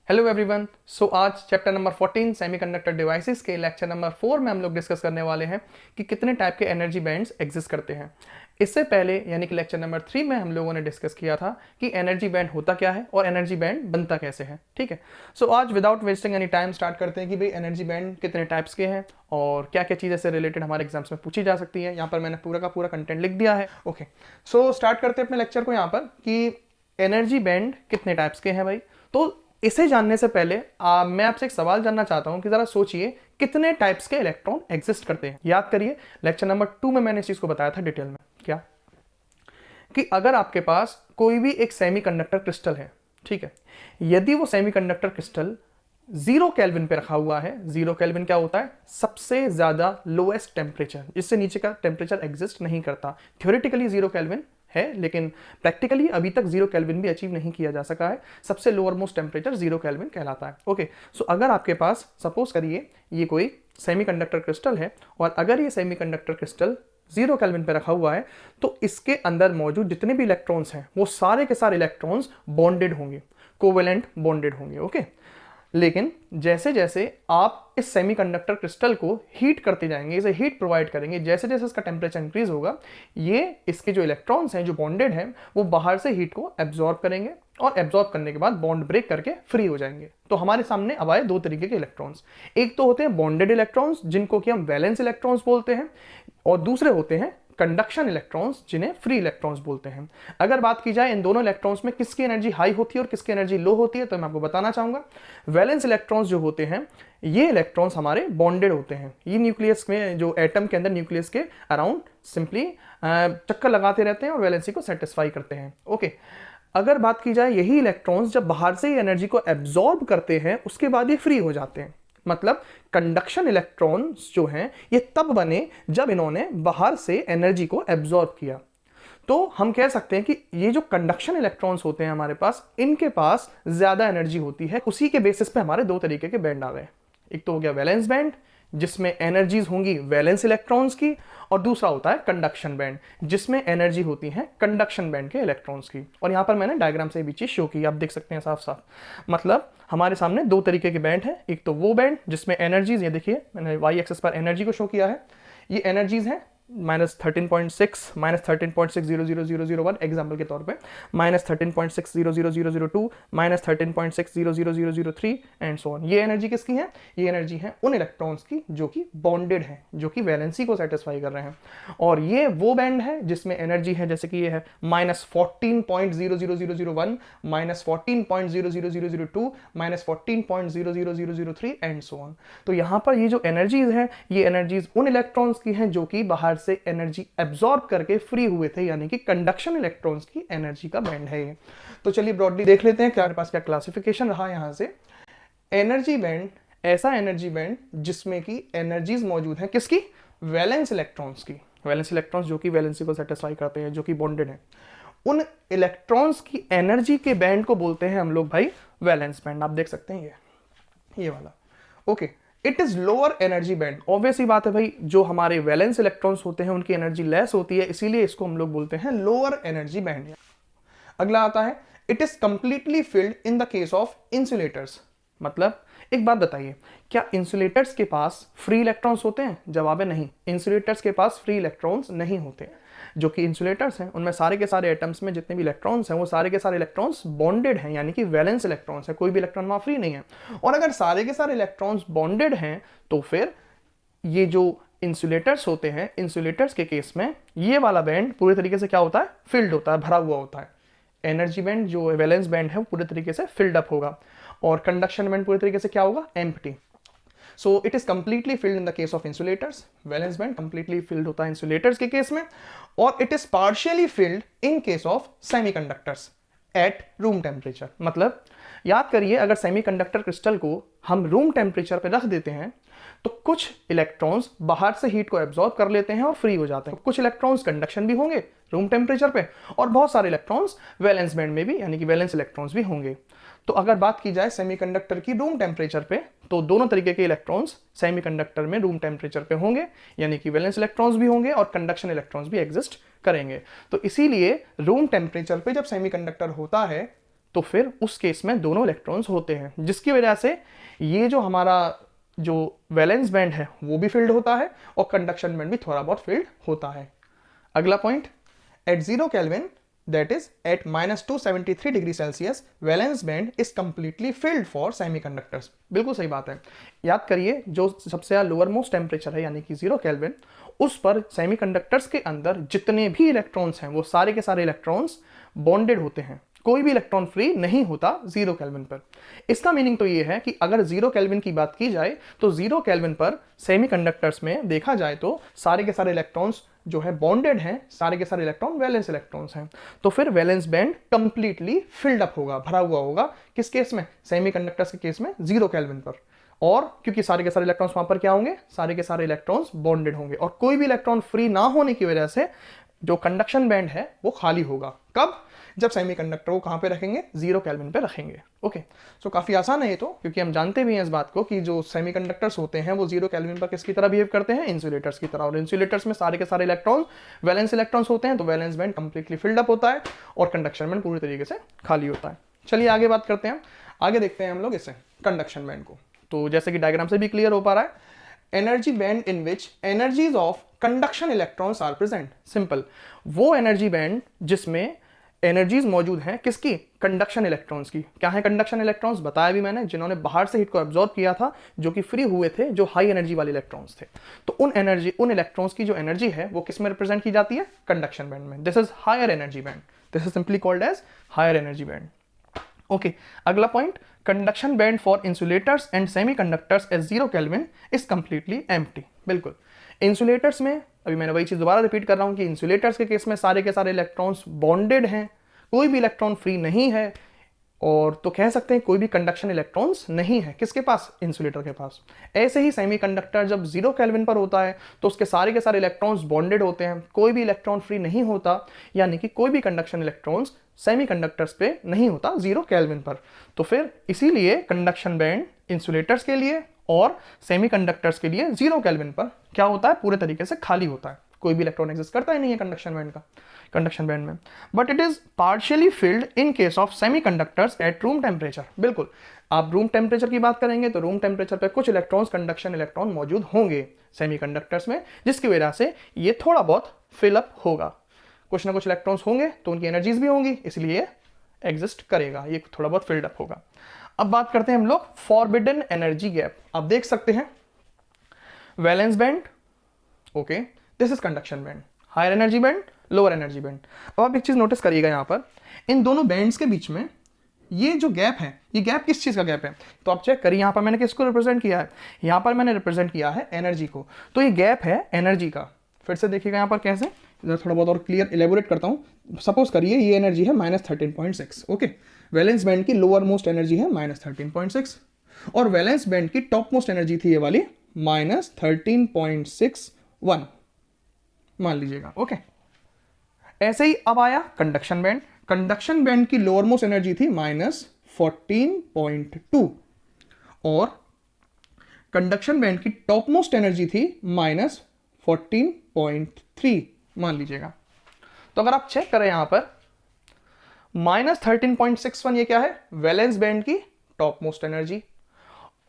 Hello everyone. आज chapter number 14 semiconductor devices के lecture number 4 में हम लोग डिस्कस करने वाले हैं कि कितने टाइप के एनर्जी बैंड्स एग्जिस्ट करते हैं। इससे पहले यानी कि लेक्चर नंबर 3 में हम लोगों ने डिस्कस किया था कि एनर्जी बैंड होता क्या है और एनर्जी बैंड बनता कैसे है। ठीक है, आज without wasting any time start करते हैं कि भाई एनर्जी बैंड कितने टाइप्स के हैं और क्या क्या चीज़ें से रिलेटेड हमारे एग्जाम्स में पूछी जा सकती है। यहाँ पर मैंने पूरा का पूरा कंटेंट लिख दिया है। ओके, स्टार्ट करते हैं अपने लेक्चर को यहाँ पर कि एनर्जी बैंड कितने टाइप्स के हैं भाई। तो इसे जानने से पहले मैं आपसे एक सवाल जानना चाहता हूं कि जरा सोचिए कितने टाइप्स के इलेक्ट्रॉन एग्जिस्ट करते हैं। याद करिए लेक्चर नंबर 2 में मैंने इस चीज को बताया था डिटेल में। क्या कि अगर आपके पास कोई भी एक सेमीकंडक्टर क्रिस्टल है, ठीक है, यदि वो सेमीकंडक्टर क्रिस्टल 0 केल्विन पे रखा हुआ है। 0 केल्विन क्या होता है? सबसे ज्यादा लोएस्ट टेम्परेचर, इससे नीचे का टेम्परेचर एग्जिस्ट नहीं करता। थ्योरेटिकली 0 केल्विन है लेकिन प्रैक्टिकली अभी तक 0 केल्विन भी अचीव नहीं किया जा सका है। सबसे लोअर मोस्ट टेम्परेचर 0 केल्विन कहलाता है। ओके, अगर आपके पास सपोज करिए ये कोई सेमीकंडक्टर क्रिस्टल है और अगर ये सेमीकंडक्टर क्रिस्टल 0 केल्विन पे रखा हुआ है तो इसके अंदर मौजूद जितने भी इलेक्ट्रॉन्स हैं वो सारे के सारे इलेक्ट्रॉन्स बॉन्डेड होंगे, कोवेलेंट बॉन्डेड होंगे। ओके, लेकिन जैसे जैसे आप इस सेमीकंडक्टर क्रिस्टल को हीट करते जाएंगे, इसे हीट प्रोवाइड करेंगे, जैसे जैसे इसका टेम्परेचर इंक्रीज होगा, ये इसके जो इलेक्ट्रॉन्स हैं जो बॉन्डेड हैं वो बाहर से हीट को एब्जॉर्ब करेंगे और एब्जॉर्ब करने के बाद बॉन्ड ब्रेक करके फ्री हो जाएंगे। तो हमारे सामने अब आए दो तरीके के इलेक्ट्रॉन्स। एक तो होते हैं बॉन्डेड इलेक्ट्रॉन्स जिनको कि हम वैलेंस इलेक्ट्रॉन्स बोलते हैं, और दूसरे होते हैं कंडक्शन इलेक्ट्रॉन्स जिन्हें फ्री इलेक्ट्रॉन्स बोलते हैं। अगर बात की जाए इन दोनों इलेक्ट्रॉन्स में किसकी एनर्जी हाई होती है और किसकी एनर्जी लो होती है तो मैं आपको बताना चाहूंगा। वैलेंस इलेक्ट्रॉन्स जो होते हैं ये इलेक्ट्रॉन्स हमारे बॉन्डेड होते हैं। ये न्यूक्लियस में जो एटम के अंदर न्यूक्लियस के अराउंड सिंपली चक्कर लगाते रहते हैं और वैलेंसी को सेटिस्फाई करते हैं। ओके, अगर बात की जाए यही इलेक्ट्रॉन्स जब बाहर से ही एनर्जी को एब्जॉर्ब करते हैं उसके बाद ये फ्री हो जाते हैं। मतलब कंडक्शन इलेक्ट्रॉन्स जो हैं ये तब बने जब इन्होंने बाहर से एनर्जी को एब्जॉर्ब किया। तो हम कह सकते हैं कि ये जो कंडक्शन इलेक्ट्रॉन्स होते हैं हमारे पास, इनके पास ज्यादा एनर्जी होती है। उसी के बेसिस पे हमारे दो तरीके के बैंड आ गए। एक तो हो गया वैलेंस बैंड जिसमें एनर्जीज होंगी वैलेंस इलेक्ट्रॉन्स की, और दूसरा होता है कंडक्शन बैंड जिसमें एनर्जी होती है कंडक्शन बैंड के इलेक्ट्रॉन्स की। और यहां पर मैंने डायग्राम से भी चीज शो की, आप देख सकते हैं साफ साफ। मतलब हमारे सामने दो तरीके के बैंड है। एक तो वो बैंड जिसमें एनर्जीज, ये देखिए मैंने वाई एक्सिस पर एनर्जी को शो किया है, ये एनर्जीज है -13.6 -13.600001 एग्जाम्पल के तौर पे, -13.600002 -13.600003 एंड सो ऑन। ये एनर्जी किसकी है? ये एनर्जी है उन इलेक्ट्रॉन्स की जो कि बॉन्डेड हैं, जो कि वैलेंसी को सेटिस्फाई कर रहे हैं। और ये वो बैंड है जिसमें एनर्जी है जैसे कि ये है -14.00001 -14.00002 -14.00003 एंड सो ऑन। तो यहां पर ये जो एनर्जीज है ये एनर्जीज उन इलेक्ट्रॉन्स की हैं जो कि बाहर से एनर्जी एब्जॉर्ब करके फ्री हुए थे, यानी कि कंडक्शन इलेक्ट्रॉन्स की एनर्जी का बैंड है ये। तो चलिए ब्रॉडली देख लेते हैं क्या हमारे पास क्या क्लासिफिकेशन रहा यहां से। एनर्जी बैंड ऐसा एनर्जी बैंड जिसमें कि एनर्जीज मौजूद है किसकी? वैलेंस इलेक्ट्रॉन्स की। वैलेंस इलेक्ट्रॉन्स जो कि वैलेंसी को सेटिस्फाई करते हैं, जो कि बॉन्डेड है, उन इलेक्ट्रॉन्स की एनर्जी के बैंड को बोलते हैं हम लोग भाई वैलेंस बैंड। आप देख सकते हैं ये वाला। Okay, it is lower energy band. Obvious ही बात है भाई, जो हमारे वैलेंस इलेक्ट्रॉन्स होते हैं उनकी एनर्जी लेस होती है, इसीलिए इसको हम लोग बोलते हैं लोअर एनर्जी बैंड। अगला आता है it is completely filled in the case of insulators. मतलब एक बात बताइए, क्या इंसुलेटर्स के पास फ्री इलेक्ट्रॉन्स होते हैं? जवाब है नहीं, इंसुलेटर्स के पास फ्री इलेक्ट्रॉन्स नहीं होते। जो कि इंसुलेटर्स हैं उनमें सारे के सारे एटम्स में जितने भी इलेक्ट्रॉन्स हैं वो सारे के सारे इलेक्ट्रॉन्स बॉन्डेड हैं, यानी कि वैलेंस इलेक्ट्रॉन्स है, कोई भी इलेक्ट्रॉन वहां फ्री नहीं है। और अगर सारे के सारे इलेक्ट्रॉन्स बॉन्डेड हैं तो फिर ये जो इंसुलेटर्स होते हैं, इंसुलेटर्स के केस में ये वाला बैंड पूरे तरीके से क्या होता है? फिल्ड होता है, भरा हुआ होता है। एनर्जी बैंड जो वैलेंस बैंड है वो पूरे तरीके से फिल्ड अप होगा, और कंडक्शन बैंड पूरे तरीके से क्या होगा? Empty. So it is completely filled in the case of insulators. Valence band completely filled होता है insulators के केस में, और it is partially filled in case of semiconductors at room temperature। मतलब याद करिए, अगर सेमीकंडक्टर क्रिस्टल को हम रूम टेम्परेचर पे रख देते हैं तो कुछ इलेक्ट्रॉन्स बाहर से हीट को एब्जॉर्ब कर लेते हैं और फ्री हो जाते हैं। कुछ इलेक्ट्रॉन्स कंडक्शन भी होंगे रूम टेम्परेचर पे, और बहुत सारे इलेक्ट्रॉन्स वैलेंस बैंड में भी, यानी कि वैलेंस इलेक्ट्रॉन्स भी होंगे। तो अगर बात की जाए सेमीकंडक्टर की रूम टेम्परेचर पे, तो दोनों तरीके के इलेक्ट्रॉन्स सेमीकंडक्टर में रूम टेम्परेचर पे होंगे, यानी कि वैलेंस इलेक्ट्रॉन्स भी होंगे और कंडक्शन इलेक्ट्रॉन्स भी एग्जिस्ट करेंगे। तो इसीलिए रूम टेम्परेचर पे जब सेमीकंडक्टर होता है तो फिर उस केस में दोनों इलेक्ट्रॉन्स होते हैं, जिसकी वजह से ये जो हमारा जो वैलेंस बैंड है वो भी फिल्ड होता है और कंडक्शन बैंड भी थोड़ा बहुत फिल्ड होता है। अगला point, at 0 kelvin that is at -273 degree Celsius valence band is completely filled for semiconductors. बिल्कुल सही बात है। याद करिए जो सबसे ज्यादा लोअर मोस्ट टेम्परेचर है यानी कि 0 केल्विन, उस पर सेमीकंडक्टर्स के अंदर जितने भी इलेक्ट्रॉन्स हैं वो सारे के सारे इलेक्ट्रॉन्स बॉन्डेड होते हैं, कोई भी इलेक्ट्रॉन फ्री नहीं होता 0 केल्विन पर। इसका मीनिंग तो ये है कि अगर 0 केल्विन की बात की जाए तो 0 केल्विन पर सेमीकंडक्टर्स में देखा जाए तो सारे के सारे इलेक्ट्रॉन्स जो है बॉन्डेड हैं, सारे के सारे इलेक्ट्रॉन वैलेंस इलेक्ट्रॉन्स हैं। तो फिर valence band completely filled up होगा, भरा हुआ होगा। किस केस में? सेमीकंडक्टर्स के केस में 0 केल्विन पर। और क्योंकि सारे के सारे इलेक्ट्रॉन्स वहां पर क्या होंगे? सारे के सारे इलेक्ट्रॉन्स बॉन्डेड होंगे और कोई भी इलेक्ट्रॉन फ्री ना होने की वजह से जो कंडक्शन बैंड है वो खाली होगा। कब? जब सेमीकंडक्टर को कहां पे रखेंगे? 0 केल्विन पे रखेंगे। ओके, सो काफी आसान है ये तो, क्योंकि हम जानते भी हैं इस बात को कि जो सेमीकंडक्टर्स होते हैं वो 0 केल्विन पर किसकी तरह बिहेव करते हैं? इंसुलेटर्स की तरह। और इंसुलेटर्स में सारे के सारे इलेक्ट्रॉन वैलेंस इलेक्ट्रॉन्स होते हैं, तो valence band completely filled up होता है और कंडक्शन बैंड पूरी तरीके से खाली होता है। चलिए आगे बात करते हैं। आगे देखते हैं हम लोग इसे कंडक्शन बैंड को। तो जैसे कि डायग्राम से भी क्लियर हो पा रहा है, energy band in which energies of conduction electrons are present. Simple, वो एनर्जी बैंड जिसमें एनर्जीज मौजूद हैं किसकी? कंडक्शन इलेक्ट्रॉन्स की। क्या है कंडक्शन इलेक्ट्रॉन्स? बताया भी मैंने, जिन्होंने बाहर से हीट को एब्जॉर्ब किया था, जो कि फ्री हुए थे, जो हाई एनर्जी वाले इलेक्ट्रॉन्स थे। तो उन इलेक्ट्रॉन्स की जो एनर्जी है वो किस में रिप्रेजेंट की जाती है? कंडक्शन बैंड में। This is higher energy band, this is simply called as higher energy band. Okay, अगला point, conduction band for insulators and semiconductors at 0 kelvin is completely empty. बिल्कुल, इंसुलेटर्स में अभी मैंने वही चीज दोबारा रिपीट कर रहा हूं कि इंसुलेटर्स के केस में सारे के सारे इलेक्ट्रॉन्स बॉन्डेड हैं, कोई भी इलेक्ट्रॉन फ्री नहीं है, और तो कह सकते हैं कोई भी कंडक्शन इलेक्ट्रॉन्स नहीं है किसके पास? इंसुलेटर के पास। ऐसे ही सेमीकंडक्टर जब 0 केल्विन पर होता है तो उसके सारे के सारे इलेक्ट्रॉन्स बॉन्डेड होते हैं, कोई भी इलेक्ट्रॉन फ्री नहीं होता, यानी कि कोई भी कंडक्शन इलेक्ट्रॉन्स सेमीकंडक्टर्स पे नहीं होता 0 केल्विन पर। तो फिर इसीलिए कंडक्शन बैंड इंसुलेटर्स के लिए और सेमीकंडक्टर्स के लिए 0 केल्विन पर क्या होता है? पूरे तरीके से खाली होता है, कोई भी इलेक्ट्रॉन एग्जिस्ट करता ही नहीं है कंडक्शन बैंड में। But it is partially filled in case of semiconductors at room temperature. बिल्कुल, आप रूम टेम्परेचर की बात करेंगे तो रूम टेम्परेचर पे कुछ इलेक्ट्रॉन्स, कंडक्शन इलेक्ट्रॉन मौजूद होंगे सेमीकंडक्टर्स में, जिसकी वजह से ये थोड़ा बहुत फिलअप होगा। कुछ ना कुछ इलेक्ट्रॉन्स होंगे तो उनकी एनर्जीज भी होंगी, इसलिए एग्जिस्ट करेगा, ये थोड़ा बहुत फिल्ड अप होगा। अब बात करते हैं हम लोग फॉरबिडन एनर्जी गैप। आप देख सकते हैं valence band, okay, this is conduction band, higher energy band, lower energy band. अब आप एक चीज नोटिस करिएगा, यहां पर इन दोनों बैंड्स के बीच में ये जो गैप है, ये गैप किस चीज का गैप है? तो आप चेक करिए, यहां पर मैंने किसको रिप्रेजेंट किया है? यहां पर मैंने रिप्रेजेंट किया है एनर्जी को। तो ये गैप है एनर्जी का। फिर से देखिएगा यहां पर कैसे, इधर थोड़ा बहुत और क्लियर इलेबोरेट करता हूं। सपोज करिए ये एनर्जी है -13.6, ओके, वैलेंस बैंड की लोअर मोस्ट एनर्जी है -13.6 और वैलेंस बैंड की टॉप मोस्ट एनर्जी थी ये वाली -13.61 मान लीजिएगा। ओके, ऐसे ही अब आया कंडक्शन बैंड। कंडक्शन बैंड की लोअर मोस्ट एनर्जी थी -14.2 और कंडक्शन बैंड की टॉप मोस्ट एनर्जी थी -14.3 मान लीजिएगा। तो अगर आप चेक करें यहां पर -13.61 ये क्या है? वैलेंस बैंड की टॉप मोस्ट एनर्जी,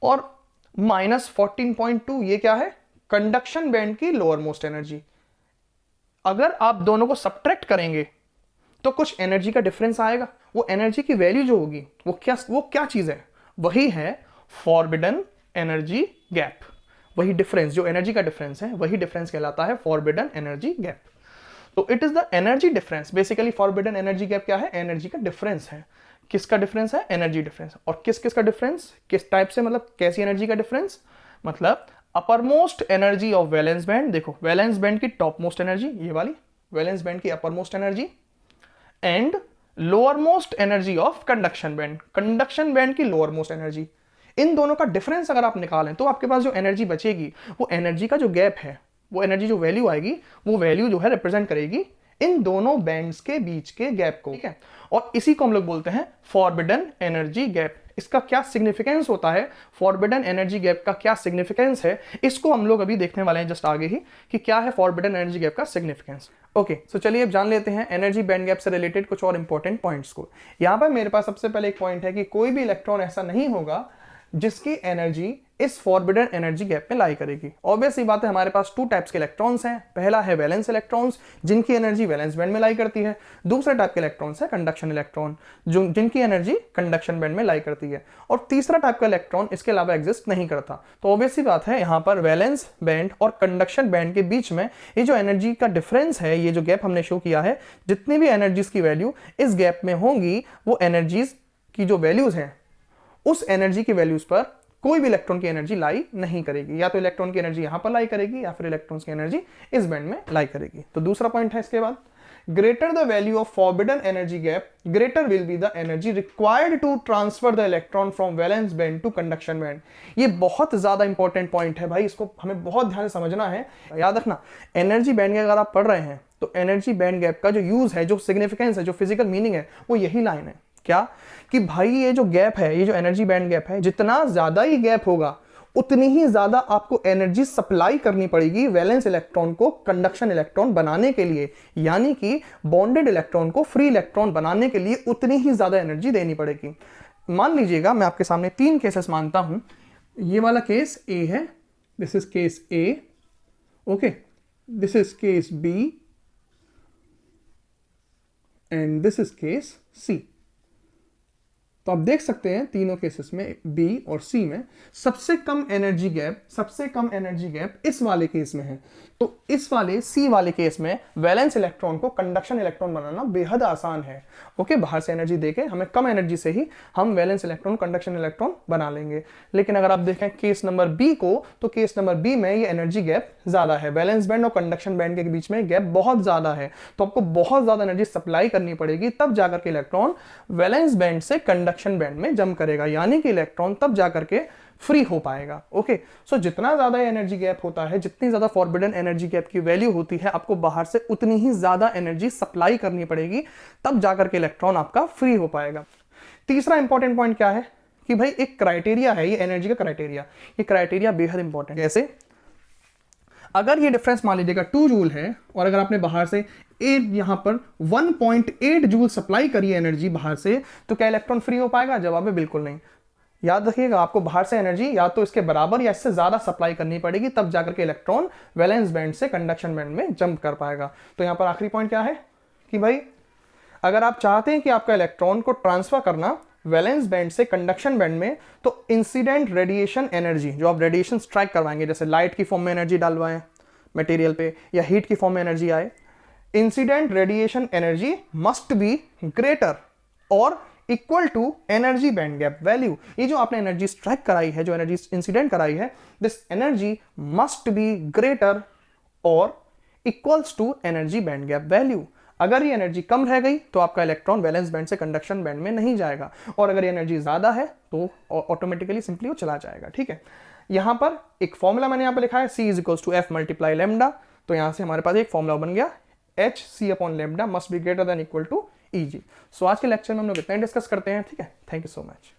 और -14.2 ये क्या है? कंडक्शन बैंड की लोअर मोस्ट एनर्जी। अगर आप दोनों को सब्ट्रैक्ट करेंगे तो कुछ एनर्जी का डिफरेंस आएगा। वो एनर्जी की वैल्यू जो होगी वो क्या चीज है? वही है फॉरबिडन एनर्जी गैप। वही डिफरेंस, जो एनर्जी का डिफरेंस है, वही डिफरेंस कहलाता है फॉरबिडन एनर्जी गैप। तो it is the energy difference. Basically forbidden energy gap क्या है? एनर्जी का डिफरेंस है। किसका डिफरेंस है? Energy difference. और किस किस का डिफरेंस? किस टाइप से, मतलब कैसी एनर्जी का डिफरेंस? मतलब upper most energy of valence band, देखो वैलेंस बैंड की टॉप मोस्ट एनर्जी ये वाली, वैलेंस बैंड की upper most energy, and lower most energy of conduction band, conduction band की लोअर मोस्ट एनर्जी। इन दोनों का डिफरेंस अगर आप निकालें तो आपके पास जो एनर्जी बचेगी, वो एनर्जी का जो गैप है, वो एनर्जी जो वैल्यू आएगी, वो वैल्यू जो है रिप्रेजेंट करेगी इन दोनों बैंड्स के बीच के गैप को, ठीक है। और इसी को हम लोग बोलते हैं फॉरबिडन एनर्जी गैप। इसका क्या सिग्निफिकेंस होता है, फॉरबिडन एनर्जी गैप का क्या सिग्निफिकेंस है, इसको हम लोग अभी देखने वाले हैं जस्ट आगे ही कि क्या है फॉरबिडन एनर्जी गैप का सिग्निफिकेंस। ओके, सो चलिए अब जान लेते हैं एनर्जी बैंड गैप से रिलेटेड कुछ और इंपॉर्टेंट पॉइंट्स को। यहां पर मेरे पास सबसे पहले एक पॉइंट है कि कोई भी इलेक्ट्रॉन ऐसा नहीं होगा जिसकी एनर्जी इस फॉरबिडन एनर्जी गैप में लाई करेगी। ऑब्वियस ही बात है, हमारे पास टू टाइप्स के इलेक्ट्रॉन्स हैं। पहला है वैलेंस इलेक्ट्रॉन्स जिनकी एनर्जी वैलेंस बैंड में लाई करती है। दूसरा टाइप के इलेक्ट्रॉन्स है कंडक्शन इलेक्ट्रॉन जिनकी एनर्जी कंडक्शन बैंड में लाई करती है। और तीसरा टाइप का इलेक्ट्रॉन इसके अलावा एग्जिस्ट नहीं करता। तो ऑब्वियस ही बात है, यहाँ पर वैलेंस बैंड और कंडक्शन बैंड के बीच में ये जो एनर्जी का डिफरेंस है, ये जो गैप हमने शो किया है, जितनी भी एनर्जीज की वैल्यू इस गैप में होंगी वो एनर्जीज की जो वैल्यूज हैं उस एनर्जी की वैल्यूज पर कोई भी इलेक्ट्रॉन की एनर्जी लाई नहीं करेगी। या तो इलेक्ट्रॉन की एनर्जी यहां पर लाई करेगी या फिर इलेक्ट्रॉन्स की एनर्जी इस बैंड में लाई करेगी। तो दूसरा पॉइंट है इसके बाद, greater the value of forbidden energy gap greater will be the energy required to transfer the electron from valence band to conduction band. ये बहुत ज्यादा इंपॉर्टेंट पॉइंट है भाई, इसको हमें बहुत ध्यान से समझना है। याद रखना, एनर्जी बैंड गैप अगर आप पढ़ रहे हैं तो एनर्जी बैंड गैप का जो यूज है, जो सिग्निफिकेंस है, जो फिजिकल मीनिंग है, वो यही लाइन है। क्या कि भाई ये जो गैप है, ये जो एनर्जी बैंड गैप है, जितना ज्यादा ही गैप होगा उतनी ही ज्यादा आपको एनर्जी सप्लाई करनी पड़ेगी वैलेंस इलेक्ट्रॉन को कंडक्शन इलेक्ट्रॉन बनाने के लिए। यानी कि बॉन्डेड इलेक्ट्रॉन को फ्री इलेक्ट्रॉन बनाने के लिए उतनी ही ज्यादा एनर्जी देनी पड़ेगी। मान लीजिएगा मैं आपके सामने 3 केसेस मानता हूं। ये वाला केस ए है, this is case A, okay, this is case B and this is case C. तो आप देख सकते हैं तीनों केसेस में बी और सी में सबसे कम एनर्जी गैप इस वाले केस में है। तो इस वाले सी वाले केस में वैलेंस इलेक्ट्रॉन को कंडक्शन इलेक्ट्रॉन बनाना बेहद आसान है। ओके, बाहर से एनर्जी देके हमें कम एनर्जी से ही हम वैलेंस इलेक्ट्रॉन कंडक्शन इलेक्ट्रॉन बना लेंगे। लेकिन अगर आप देखें केस नंबर बी को, तो केस नंबर बी में ये एनर्जी गैप ज्यादा है, वैलेंस बैंड और कंडक्शन बैंड के बीच में गैप बहुत ज्यादा है। तो आपको बहुत ज्यादा एनर्जी सप्लाई करनी पड़ेगी, तब जाकर के इलेक्ट्रॉन वैलेंस बैंड से कंडक्शन बैंड में जंप करेगा। यानी कि इलेक्ट्रॉन तब जाकर के फ्री हो पाएगा। ओके, सो जितना ज्यादा एनर्जी गैप होता है, जितनी ज्यादा फॉरबिडन एनर्जी गैप की वैल्यू होती है, आपको बाहर से उतनी ही ज्यादा एनर्जी सप्लाई करनी पड़ेगी, तब जाकर के इलेक्ट्रॉन आपका फ्री हो पाएगा। तीसरा इंपॉर्टेंट पॉइंट क्या है कि भाई एक क्राइटेरिया है, ये एनर्जी का क्राइटेरिया, ये क्राइटेरिया बेहद इंपॉर्टेंट है। जैसे अगर ये डिफरेंस मान लीजिएगा 2 जूल है और अगर आपने बाहर से यहां पर 1.8 जूल सप्लाई करी है एनर्जी बाहर से, तो क्या इलेक्ट्रॉन फ्री हो पाएगा? जवाब है बिल्कुल नहीं। याद रखिएगा, आपको बाहर से एनर्जी या तो इसके बराबर या इससे ज्यादा सप्लाई करनी पड़ेगी, तब जाकर के इलेक्ट्रॉन वैलेंस बैंड से कंडक्शन बैंड में जंप कर पाएगा। तो यहां पर आखिरी पॉइंट क्या है कि भाई अगर आप चाहते हैं कि आपका इलेक्ट्रॉन को ट्रांसफर करना वैलेंस बैंड से कंडक्शन बैंड में, तो इंसिडेंट रेडिएशन एनर्जी, जो आप रेडिएशन स्ट्राइक करवाएंगे, जैसे लाइट की फॉर्म में एनर्जी डालवाएं मटेरियल पे या हीट की फॉर्म में एनर्जी आए, incident radiation energy must be greater और equal to energy band gap value. ये जो आपने एनर्जी स्ट्राइक कराई है, जो एनर्जी इंसिडेंट कराई है, this energy must be greater और equals to energy band gap value. अगर ये एनर्जी कम रह गई तो आपका इलेक्ट्रॉन वैलेंस बैंड से कंडक्शन बैंड में नहीं जाएगा, और अगर ये एनर्जी ज्यादा है तो ऑटोमेटिकली सिंपली वो चला जाएगा। ठीक है, यहां पर एक फॉर्मूला मैंने यहां पर लिखा है, C is equals to F multiply lambda. तो यहां से हमारे पास एक फॉर्मूला बन गया, HC upon lambda must be greater than equal to EG। So आज के लेक्चर में हम लोग इतना ही डिस्कस करते हैं। ठीक है, थैंक यू सो मच।